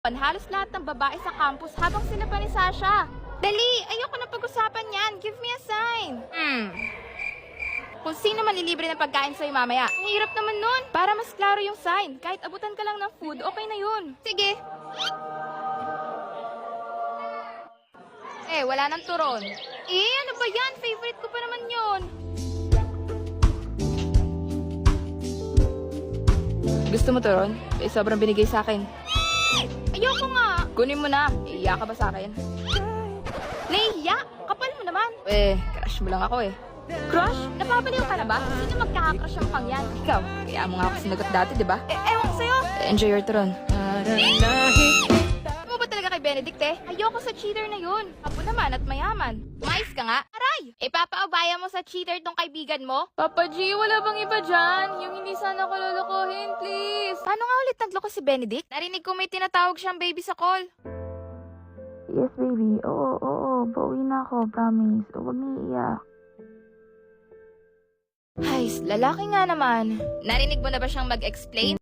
Halos lahat ng babae sa campus habang sila pa ni Sasha. Dali! Ayoko na pag-usapan yan. Give me a sign. Kung sino man ililibre ng pagkain sa'yo mamaya. Ang hirap naman nun. Para mas klaro yung sign. Kahit abutan ka lang ng food, okay na yun. Sige. Wala nang turon. Ano ba yan? Favorite ko pa naman yun. Gusto mo turon? Sobrang binigay sa akin. Ayoko nga. Kunin mo na. Iiyak ka ba sa akin? Nahihiya? Kapal mo naman. Crush mo lang ako Crush? Napapaliw ka na ba? Sino magkaka-crush ang mukhang yan? Ikaw. Kaya mo nga ako sinagot dati, di ba? Ewan ko sa'yo. Enjoy your turon. Mo ba talaga kay Benedict Ayoko sa cheater na yun. Apo naman at mayaman. Mais ka nga. Aray! Papaubaya mo sa cheater tong kaibigan mo? Papa G, wala bang iba dyan? Yung hindi sana ko lulukuhin, please. Paano nga ulit nagloko si Benedict? Narinig ko may tinatawag siyang baby sa call. Yes, baby. Oo. Pauwi na ako, promise. Huwag niiyak. Ay, lalaki nga naman. Narinig mo na ba siyang mag-explain?